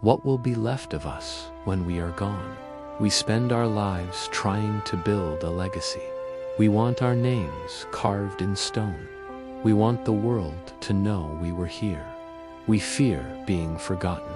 What will be left of us when we are gone? We spend our lives trying to build a legacy. We want our names carved in stone. We want the world to know we were here. We fear being forgotten.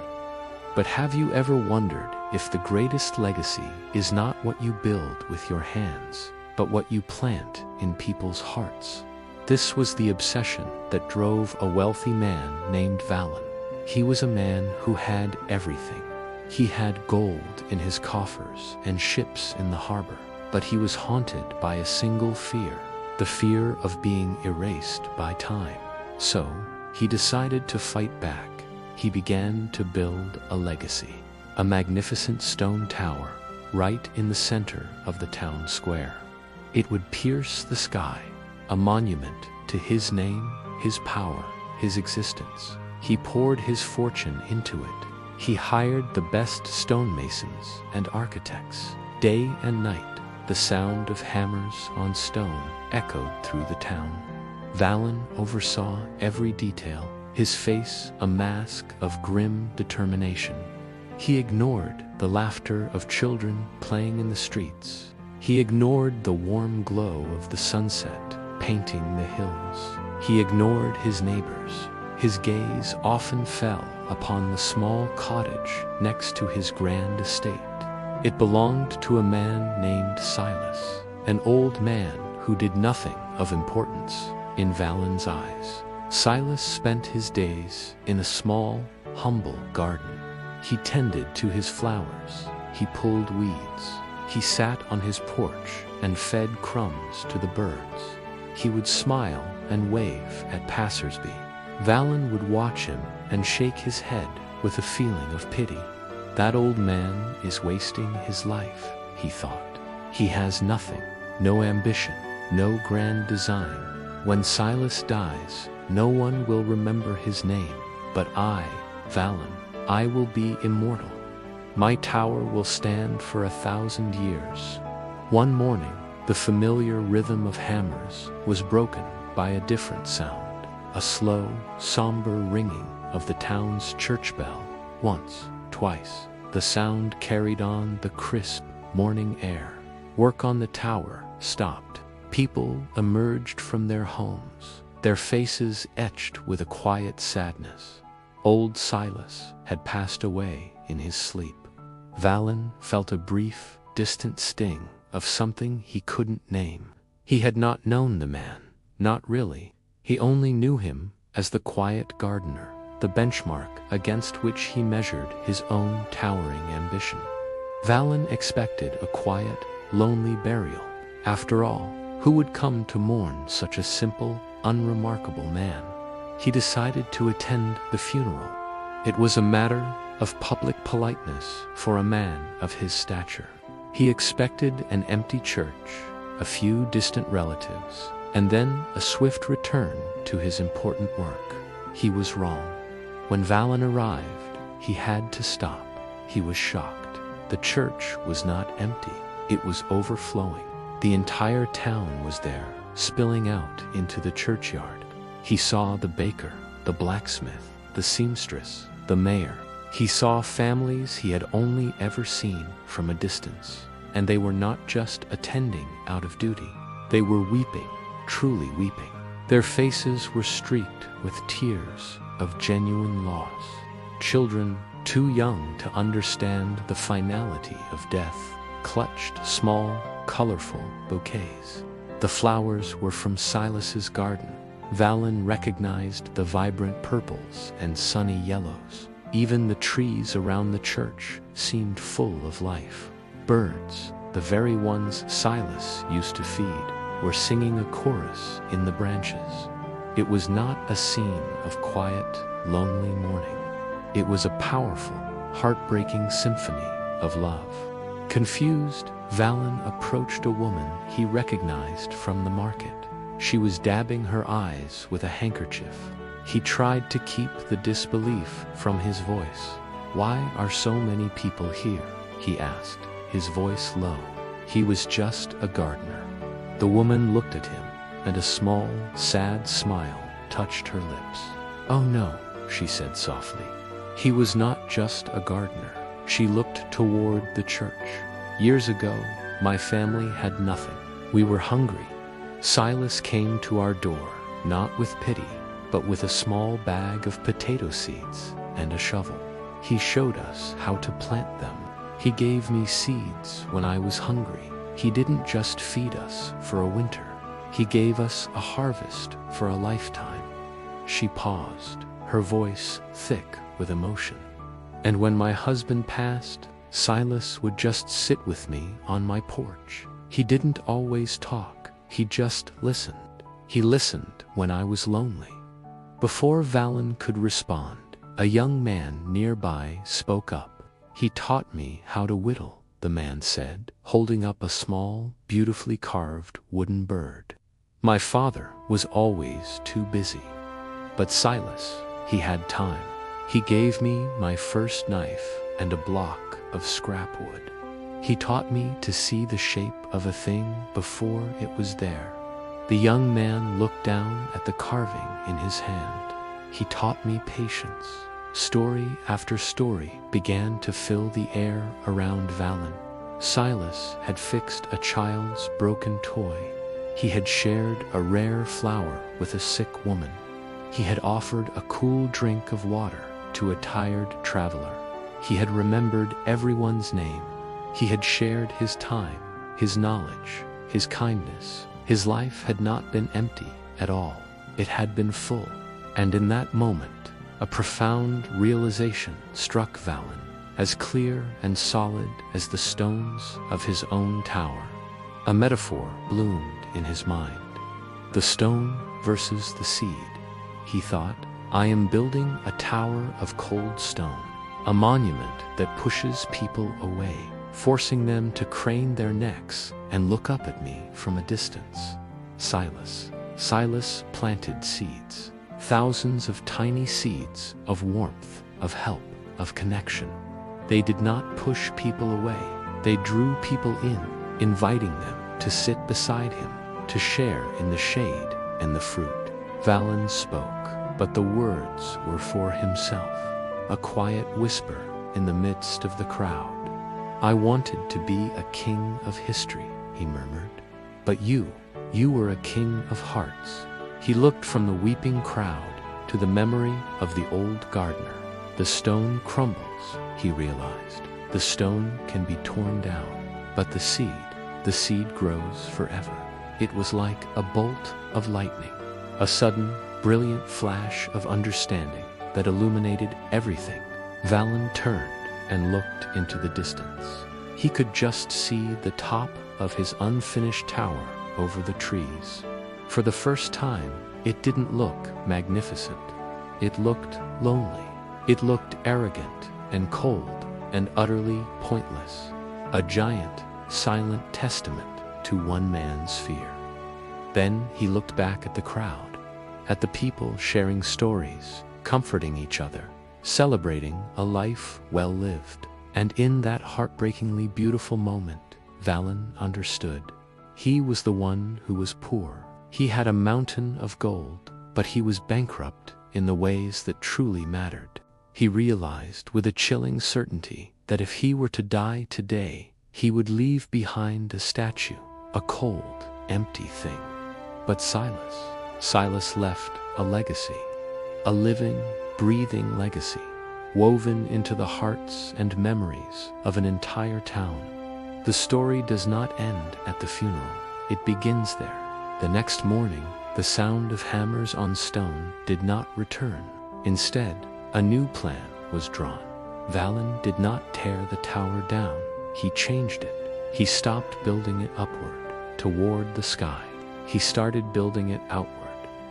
But have you ever wondered if the greatest legacy is not what you build with your hands, but what you plant in people's hearts? This was the obsession that drove a wealthy man named Valen. He was a man who had everything. He had gold in his coffers and ships in the harbor, but he was haunted by a single fear, the fear of being erased by time. So, he decided to fight back. He began to build a legacy, a magnificent stone tower right in the center of the town square. It would pierce the sky, a monument to his name, his power, his existence. He poured his fortune into it. He hired the best stonemasons and architects. Day and night, the sound of hammers on stone echoed through the town. Valen oversaw every detail, his face a mask of grim determination. He ignored the laughter of children playing in the streets. He ignored the warm glow of the sunset painting the hills. He ignored his neighbors. His gaze often fell upon the small cottage next to his grand estate. It belonged to a man named Silas, an old man who did nothing of importance in Valen's eyes. Silas spent his days in a small, humble garden. He tended to his flowers. He pulled weeds. He sat on his porch and fed crumbs to the birds. He would smile and wave at passersby. Valen would watch him and shake his head with a feeling of pity. That old man is wasting his life, he thought. He has nothing, no ambition, no grand design. When Silas dies, no one will remember his name, but I, Valen, I will be immortal. My tower will stand for 1,000 years. One morning, the familiar rhythm of hammers was broken by a different sound, a slow, somber ringing of the town's church bell. Once, twice, the sound carried on the crisp morning air. Work on the tower stopped. People emerged from their homes, their faces etched with a quiet sadness. Old Silas had passed away in his sleep. Valen felt a brief, distant sting of something he couldn't name. He had not known the man, not really. He only knew him as the quiet gardener, the benchmark against which he measured his own towering ambition. Valen expected a quiet, lonely burial. After all, who would come to mourn such a simple, unremarkable man? He decided to attend the funeral. It was a matter of public politeness for a man of his stature. He expected an empty church, a few distant relatives, and then a swift return to his important work. He was wrong. When Valen arrived, he had to stop. He was shocked. The church was not empty. It was overflowing. The entire town was there, spilling out into the churchyard. He saw the baker, the blacksmith, the seamstress, the mayor. He saw families he had only ever seen from a distance. And they were not just attending out of duty. They were weeping, truly weeping. Their faces were streaked with tears of genuine loss. Children, too young to understand the finality of death, clutched small, colorful bouquets. The flowers were from Silas's garden. Valen recognized the vibrant purples and sunny yellows. Even the trees around the church seemed full of life. Birds, the very ones Silas used to feed, were singing a chorus in the branches. It was not a scene of quiet, lonely mourning. It was a powerful, heartbreaking symphony of love. Confused, Valen approached a woman he recognized from the market. She was dabbing her eyes with a handkerchief. He tried to keep the disbelief from his voice. "Why are so many people here?" he asked, his voice low. He was just a gardener. The woman looked at him, and a small, sad smile touched her lips. "Oh no," she said softly. He was not just a gardener. She looked toward the church. Years ago, my family had nothing. We were hungry. Silas came to our door, not with pity, but with a small bag of potato seeds and a shovel. He showed us how to plant them. He gave me seeds when I was hungry. He didn't just feed us for a winter. He gave us a harvest for a lifetime. She paused, her voice thick with emotion. And when my husband passed, Silas would just sit with me on my porch. He didn't always talk, he just listened. He listened when I was lonely. Before Valen could respond, a young man nearby spoke up. He taught me how to whittle, the man said, holding up a small, beautifully carved wooden bird. My father was always too busy. But Silas, he had time. He gave me my first knife and a block of scrap wood. He taught me to see the shape of a thing before it was there. The young man looked down at the carving in his hand. He taught me patience. Story after story began to fill the air around Valen. Silas had fixed a child's broken toy. He had shared a rare flower with a sick woman. He had offered a cool drink of water to a tired traveler. He had remembered everyone's name. He had shared his time, his knowledge, his kindness. His life had not been empty at all. It had been full. And in that moment, a profound realization struck Valen, as clear and solid as the stones of his own tower. A metaphor bloomed in his mind. The stone versus the seed. He thought, I am building a tower of cold stone, a monument that pushes people away, forcing them to crane their necks and look up at me from a distance. Silas planted seeds, thousands of tiny seeds of warmth, of help, of connection. They did not push people away. They drew people in, inviting them to sit beside him, to share in the shade and the fruit. Valen spoke, but the words were for himself, a quiet whisper in the midst of the crowd. I wanted to be a king of history, he murmured. But you were a king of hearts. He looked from the weeping crowd to the memory of the old gardener. The stone crumbles, he realized. The stone can be torn down, but the seed grows forever. It was like a bolt of lightning, a sudden, brilliant flash of understanding that illuminated everything. Valen turned and looked into the distance. He could just see the top of his unfinished tower over the trees. For the first time, it didn't look magnificent. It looked lonely. It looked arrogant and cold and utterly pointless. A giant, silent testament to one man's fear. Then he looked back at the crowd, at the people sharing stories, comforting each other, celebrating a life well lived. And in that heartbreakingly beautiful moment, Valen understood. He was the one who was poor. He had a mountain of gold, but he was bankrupt in the ways that truly mattered. He realized with a chilling certainty that if he were to die today, he would leave behind a statue, a cold, empty thing. But Silas left a legacy, a living, breathing legacy, woven into the hearts and memories of an entire town. The story does not end at the funeral. It begins there. The next morning, the sound of hammers on stone did not return. Instead, a new plan was drawn. Valen did not tear the tower down. He changed it. He stopped building it upward, toward the sky. He started building it outward,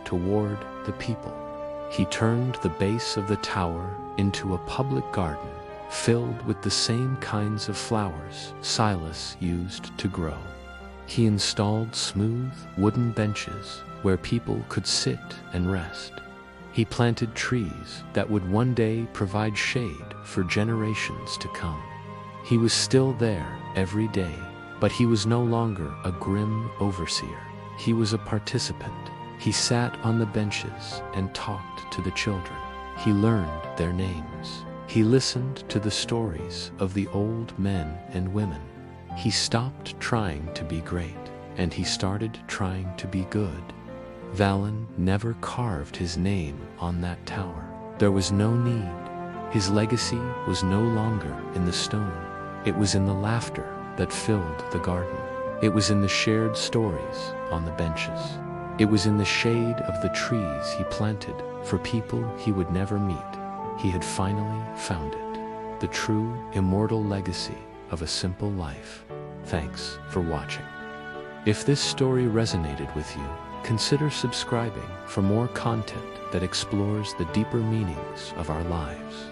toward the people. He turned the base of the tower into a public garden filled with the same kinds of flowers Silas used to grow. He installed smooth wooden benches where people could sit and rest. He planted trees that would one day provide shade for generations to come. He was still there every day, but he was no longer a grim overseer. He was a participant. He sat on the benches and talked to the children. He learned their names. He listened to the stories of the old men and women. He stopped trying to be great, and he started trying to be good. Valen never carved his name on that tower. There was no need. His legacy was no longer in the stone. It was in the laughter that filled the garden. It was in the shared stories on the benches. It was in the shade of the trees he planted for people he would never meet. He had finally found it, the true, immortal legacy of a simple life. Thanks for watching. If this story resonated with you, consider subscribing for more content that explores the deeper meanings of our lives.